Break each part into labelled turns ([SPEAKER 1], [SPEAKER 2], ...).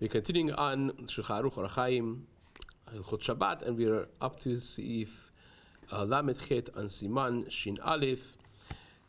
[SPEAKER 1] We're continuing on Shulchan Aruch Orach Chaim, Hilchot Shabbat, and we're up to Seif Lamed Chet on Siman Shin Aleph.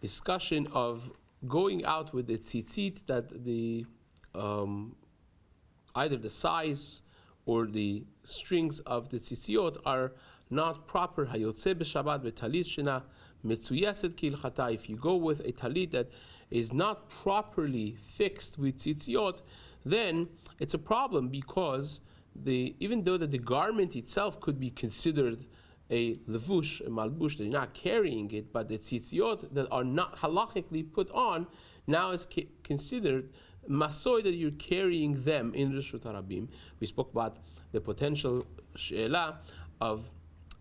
[SPEAKER 1] Discussion of going out with the tzitzit that the either the size or the strings of the tzitziot are not proper. Hayotze b'Shabbat b'talit shena metzuyeset k'ilchata. If you go with a talit that is not properly fixed with tzitziot, then it's a problem, because even though that the garment itself could be considered a levush, a malbush, that you're not carrying it, but the tzitziot that are not halachically put on now is considered masoy, that you're carrying them in Reshut Harabim. We spoke about the potential she'ela of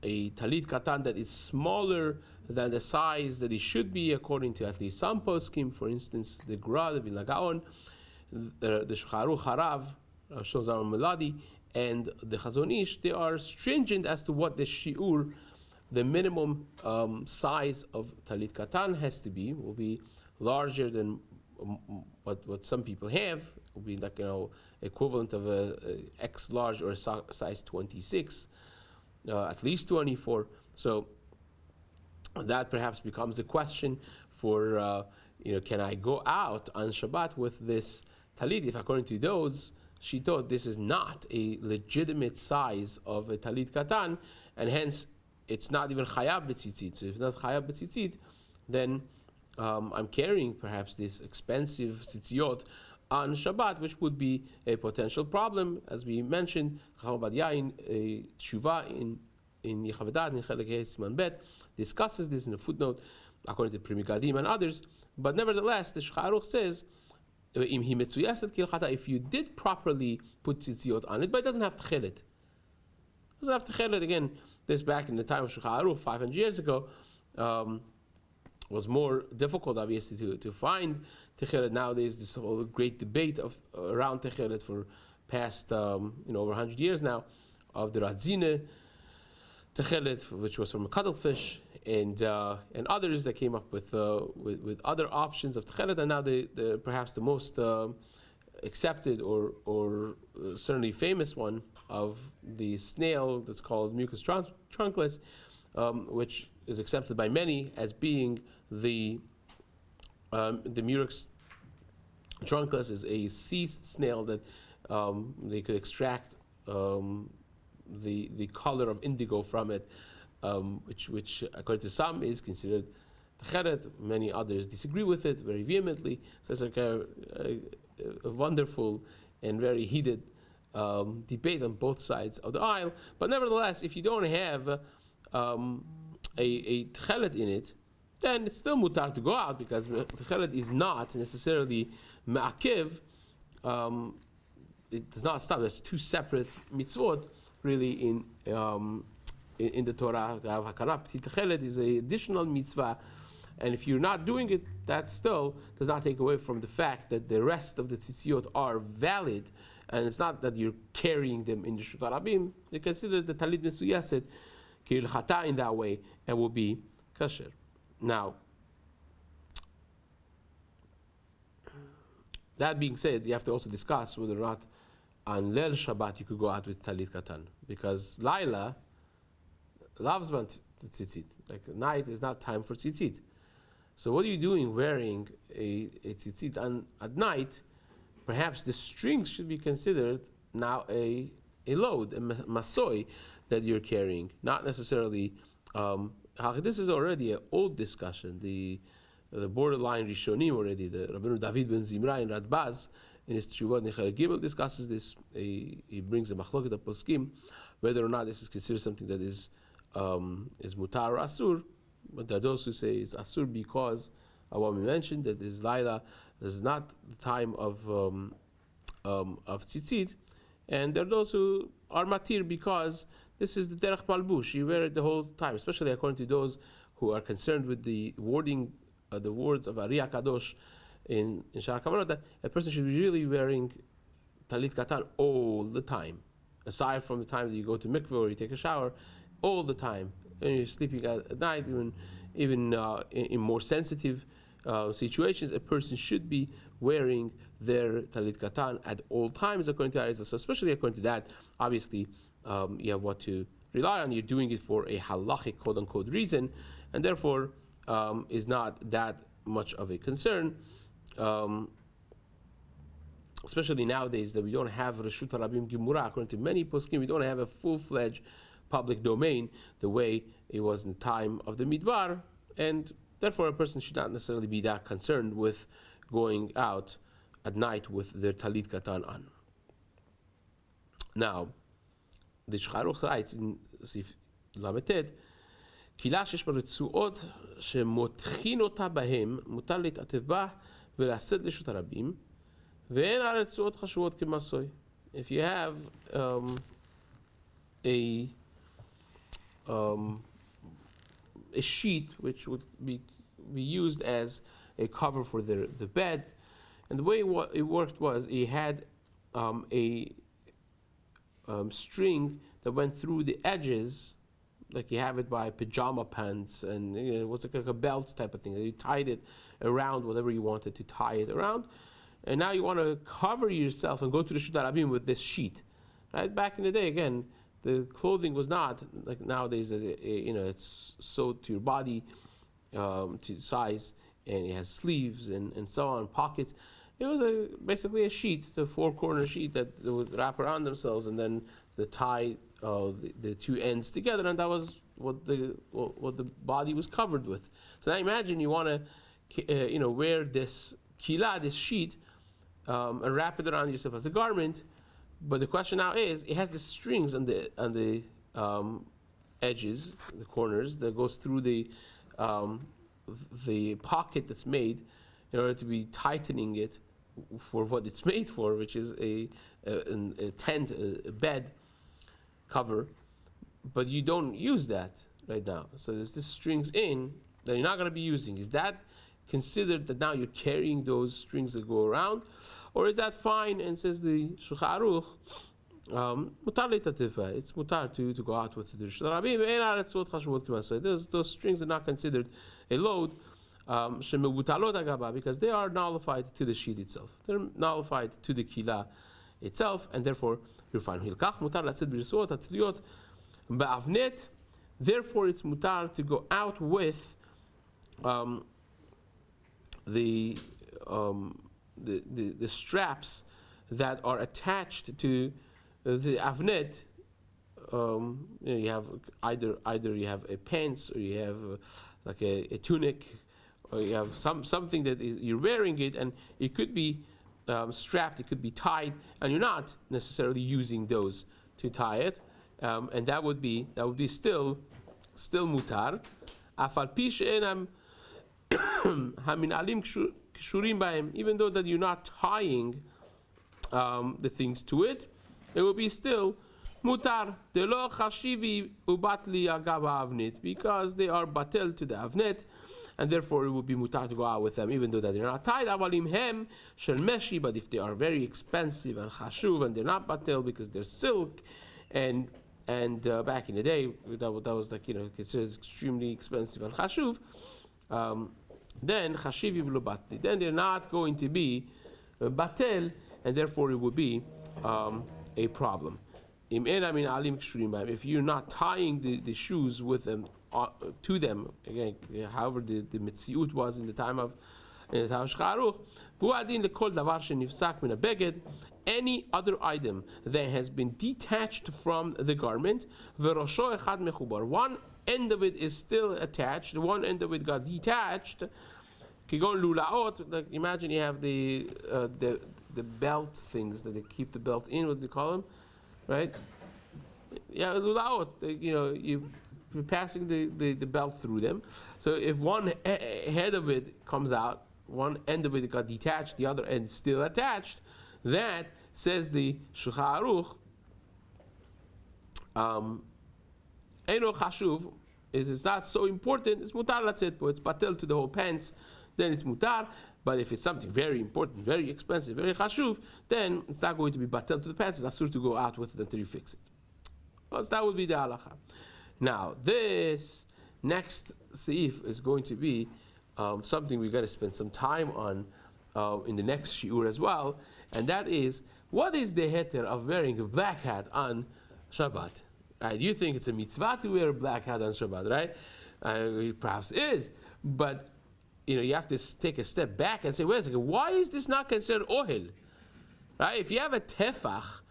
[SPEAKER 1] a talit katan that is smaller than the size that it should be, according to at least some poskim. For instance, the Gra, the Vilna Gaon, the Shulchan Aruch Harav, Shlomo Yisraeli, and the Chazon Ish, they are stringent as to what the shiur, the minimum size of talit katan has to be. Will be larger than what some people have. It will be like, equivalent of a X large or a size 26, at least 24. So that perhaps becomes a question for can I go out on Shabbat with this talit? If according to those, she thought this is not a legitimate size of a talit katan, and hence it's not even chayav b'tzitzit. So if it's not chayav b'tzitzit, then I'm carrying perhaps this expensive tzitziot on Shabbat, which would be a potential problem. As we mentioned, Chacham Ovadia in a tshuva in Yechavedat in Chelek Siman Bet discusses this in a footnote, according to Pri Megadim and others. But nevertheless, the Shulchan Aruch says, if you did properly put tzitziot on it, but it doesn't have tchelet. It doesn't have tchelet. Again, this back in the time of Shulchan Aruch 500 years ago, was more difficult, obviously, to find techelet. Nowadays, this whole great debate around techelet for past over 100 years now, of the Radzine techelet, which was from a cuttlefish, and others that came up with other options of techelet, and now the perhaps the most accepted or certainly famous one of the snail that's called Mucus trunculus, which is accepted by many as being the Murex trunculus is a sea snail that they could extract the color of indigo from it, which according to some is considered techeret. Many others disagree with it very vehemently. So it's like a wonderful and very heated debate on both sides of the aisle. But nevertheless, if you don't have a techeret in it, then it's still mutar to go out, because techeret is not necessarily ma'akiv. It does not stop. There's two separate mitzvot really in the Torah. To have hakara techeret is an additional mitzvah, and if you're not doing it, that still does not take away from the fact that the rest of the tzitziot are valid, and it's not that you're carrying them in the Reshut Harabim. They consider the talit mesuyaset k'ilchata in that way, and will be kasher. Now, that being said, you have to also discuss whether or not on Leil Shabbat you could go out with talit katan, because Laila loves tzitzit. Like, night is not time for tzitzit. So what are you doing wearing a tzitzit at night? Perhaps the strings should be considered now a load, a masoy that you're carrying, not necessarily. This is already an old discussion. The borderline Rishonim already. The Rabbeinu David ben Zimra in Radbaz in his Teshuvot Nechel Gimel discusses this. He brings a machloket of poskim whether or not this is considered something that is mutar or asur. But there are those who say it's asur because of what we mentioned, that is Laila, this is not the time of tzitzit, and there are those who are matir because this is the derech malbush. You wear it the whole time, especially according to those who are concerned with the wording, the words of Ari HaKadosh in Shar Kavanot, that a person should be really wearing talit katan all the time, aside from the time that you go to mikveh or you take a shower, all the time. And you're sleeping at night, even in more sensitive situations, a person should be wearing their talit katan at all times, according to that. So especially according to that, obviously, you have what to rely on. You're doing it for a halachic, quote-unquote, reason, and therefore is not that much of a concern. Especially nowadays that we don't have Reshut Harabim Gimura, according to many poskim, we don't have a full-fledged public domain the way it was in the time of the Midbar, and therefore a person should not necessarily be that concerned with going out at night with their talit katan on. Now, the Shulchan Aruch writes in Seif Lameted, קהילה שיש בה רצועות שמותחין אותה בהם, מותר להתעטף בה ולעשות לרשות הרבים, ואין הרצועות חשובות כמסוי. If you have a sheet which would be used as a cover for the bed, and the way it worked was it had a string that went through the edges, like you have it by pajama pants, and it was like a belt type of thing. You tied it around whatever you wanted to tie it around, and now you want to cover yourself and go to the Reshut Harabim with this sheet. Right? Back in the day, again, the clothing was not like nowadays. It's sewed to your body, to size, and it has sleeves and so on, pockets. It was basically a sheet, the four-corner sheet that they would wrap around themselves, and then they tie the two ends together, and that was what the body was covered with. So now imagine you want to, wear this kila, this sheet, and wrap it around yourself as a garment. But the question now is, it has the strings on the edges, the corners, that goes through the pocket that's made in order to be tightening it for what it's made for, which is a tent, a bed cover. But you don't use that right now. So there's this strings in that you're not going to be using. Is that considered that now you're carrying those strings that go around? Or is that fine? And says the Shulchan Aruch, mutar leitatefa. It's mutar to go out with the Reshut Harabim. Those strings are not considered a load, because they are nullified to the sheet itself. They're nullified to the kila itself, and therefore you're fine. Therefore, it's mutar to go out with the straps that are attached to the avnet. You have either you have a pants, or you have like a tunic, or you have something that you're wearing it, and it could be strapped, it could be tied, and you're not necessarily using those to tie it, and that would be still mutar. Afal pi she'enam haminalim kshurim b'hem, even though that you're not tying the things to it, it will be still mutar. Delo chashivi ubatli agav avnet, because they are batel to the avnet, and therefore it will be mutar to go out with them, even though that they're not tied. Avalim hem shel meshi, but if they are very expensive and chashuv, and they're not batel because they're silk, and back in the day that was like considered extremely expensive and chashuv, then chashivi b'lo batli, then they're not going to be batel, and therefore it would be a problem. If you're not tying the shoes with them to them, again, however the mitziut was in the time of Shulchan Aruch, any other item that has then detached from the garment, one end of it is still attached, one end of it got detached. Like imagine you have the belt things that they keep the belt in, what do you call them? Right? Yeah, lulaot. You're passing the belt through them. So if one head of it comes out, one end of it got detached, the other end is still attached, that, says the Shulchan Aruch, Eino chashuv, it is not so important, it's mutar latzet, but it's batel to the whole pants, then it's mutar. But if it's something very important, very expensive, very chashuv, then it's not going to be batel to the pants. It's asur to go out with it until you fix it. Well, so that would be the halacha. Now, this next seif is going to be something we're going to spend some time on in the next shiur as well, and that is, what is the heter of wearing a black hat on Shabbat? Right? You think it's a mitzvah to wear a black hat on Shabbat, right? It perhaps is, but you have to take a step back and say, wait a second, why is this not considered ohel? Right? If you have a tefach,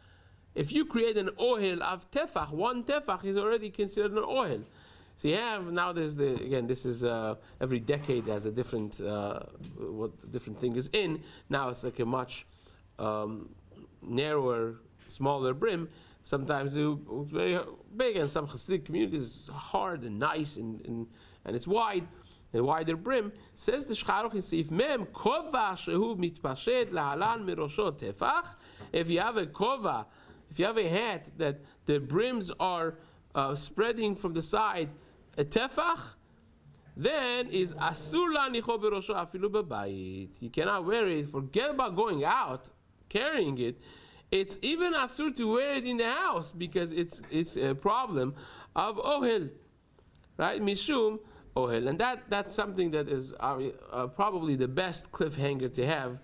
[SPEAKER 1] if you create an ohel of tefach, one tefach is already considered an ohel. So you have, now this is every decade has a different, what the different thing is in. Now it's like a much narrower, smaller brim. Sometimes it's very big, and some Hasidic communities it's hard and nice and it's wide, a wider brim. Says the Shcharuch in Seif Mem, Kova shehu mitpashed lahalan mirosho tefach. If you have a kova, if you have a hat that the brims are spreading from the side, a tefach, then is asur lanicho berosho afilu bebayit. You cannot wear it. Forget about going out, carrying it. It's even asur to wear it in the house because it's a problem of ohel, right? Mishum ohel, and that's something that is probably the best cliffhanger to have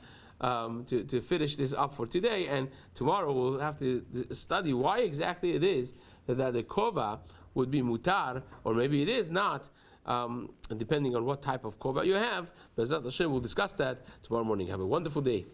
[SPEAKER 1] to finish this up for today. And tomorrow we'll have to study why exactly it is that the kova would be mutar, or maybe it is not, depending on what type of kova you have. Bezrat Hashem, we'll discuss that tomorrow morning. Have a wonderful day.